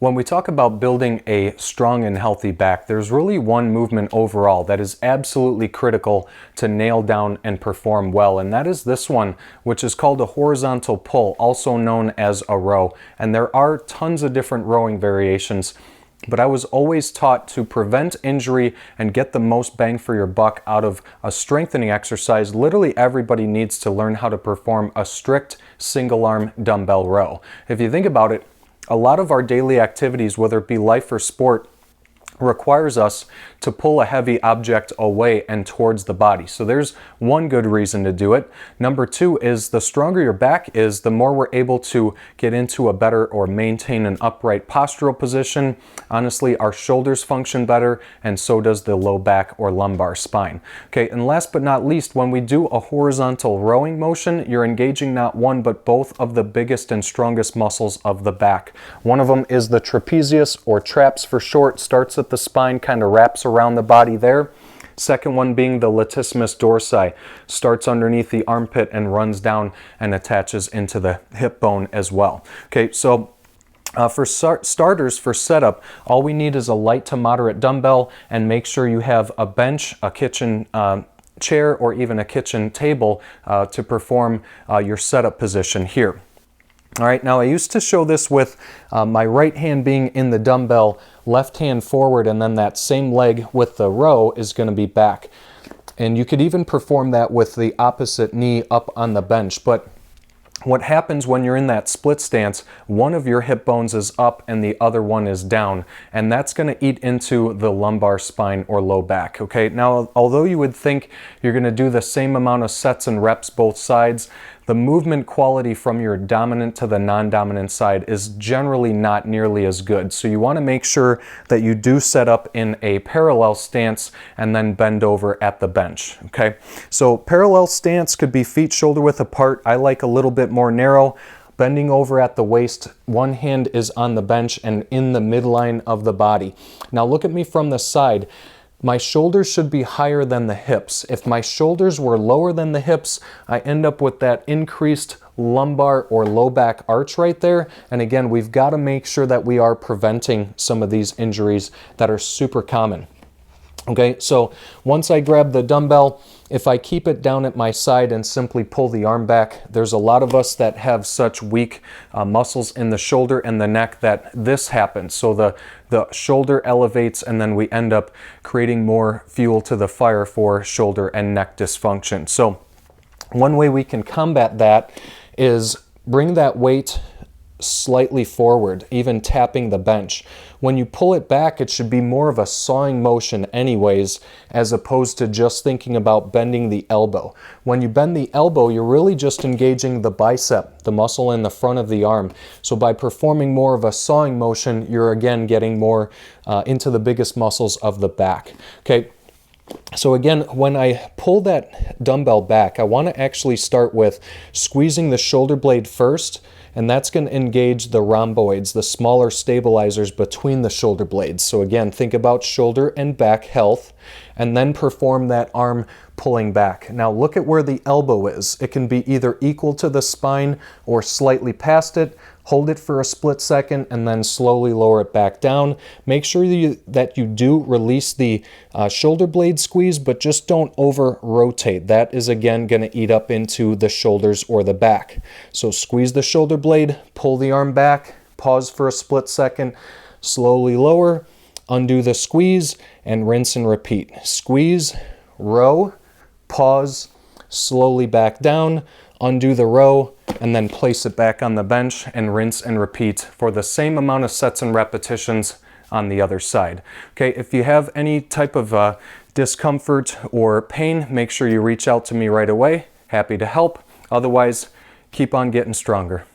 When we talk about building a strong and healthy back, there's really one movement overall that is absolutely critical to nail down and perform well, and that is this one, which is called a horizontal pull, also known as a row. And there are tons of different rowing variations, but I was always taught to prevent injury and get the most bang for your buck out of a strengthening exercise. Literally everybody needs to learn how to perform a strict single arm dumbbell row. If you think about it, a lot of our daily activities, whether it be life or sport, requires us to pull a heavy object away and towards the body. So there's one good reason to do it. Number two is the stronger your back is, the more we're able to get into a better or maintain an upright postural position. Honestly, our shoulders function better, and so does the low back or lumbar spine. Okay, and last but not least, when we do a horizontal rowing motion, you're engaging not one but both of the biggest and strongest muscles of the back. One of them is the trapezius, or traps for short, starts at the spine, kind of wraps around the body there. Second one being the latissimus dorsi, starts underneath the armpit and runs down and attaches into the hip bone as well. Okay, so for starters, for setup, all we need is a light to moderate dumbbell, and make sure you have a bench, a kitchen chair, or even a kitchen table to perform your setup position here. All right, now I used to show this with my right hand being in the dumbbell, left hand forward, and then that same leg with the row is going to be back. And you could even perform that with the opposite knee up on the bench. But what happens when you're in that split stance, one of your hip bones is up and the other one is down, and that's going to eat into the lumbar spine or low back. Okay, now although you would think you're going to do the same amount of sets and reps both sides, the movement quality from your dominant to the non-dominant side is generally not nearly as good. So you want to make sure that you do set up in a parallel stance and then bend over at the bench. Okay, so parallel stance could be feet shoulder width apart. I like a little bit more narrow. Bending over at the waist, one hand is on the bench and in the midline of the body. Now look at me from the side. My shoulders should be higher than the hips. If my shoulders were lower than the hips, I end up with that increased lumbar or low back arch right there. And again, we've got to make sure that we are preventing some of these injuries that are super common. Okay, so once I grab the dumbbell, if I keep it down at my side and simply pull the arm back, there's a lot of us that have such weak muscles in the shoulder and the neck that this happens. So the shoulder elevates, and then we end up creating more fuel to the fire for shoulder and neck dysfunction. So one way we can combat that is bring that weight slightly forward, even tapping the bench. When you pull it back, it should be more of a sawing motion anyways, as opposed to just thinking about bending the elbow. When you bend the elbow, you're really just engaging the bicep, the muscle in the front of the arm. So by performing more of a sawing motion, you're again getting more into the biggest muscles of the back. Okay. So again, when I pull that dumbbell back, I want to actually start with squeezing the shoulder blade first, and that's going to engage the rhomboids, the smaller stabilizers between the shoulder blades. So again, think about shoulder and back health, and then perform that arm pulling back. Now look at where the elbow is. It can be either equal to the spine or slightly past it. Hold it for a split second and then slowly lower it back down. Make sure that you do release the shoulder blade squeeze, but just don't over rotate. That is again going to eat up into the shoulders or the back. So squeeze the shoulder blade, pull the arm back, pause for a split second, slowly lower, undo the squeeze, and rinse and repeat. Squeeze, row, pause, slowly back down, undo the row, and then place it back on the bench and rinse and repeat for the same amount of sets and repetitions on the other side. Okay, if you have any type of discomfort or pain, make sure you reach out to me right away. Happy to help. Otherwise, keep on getting stronger.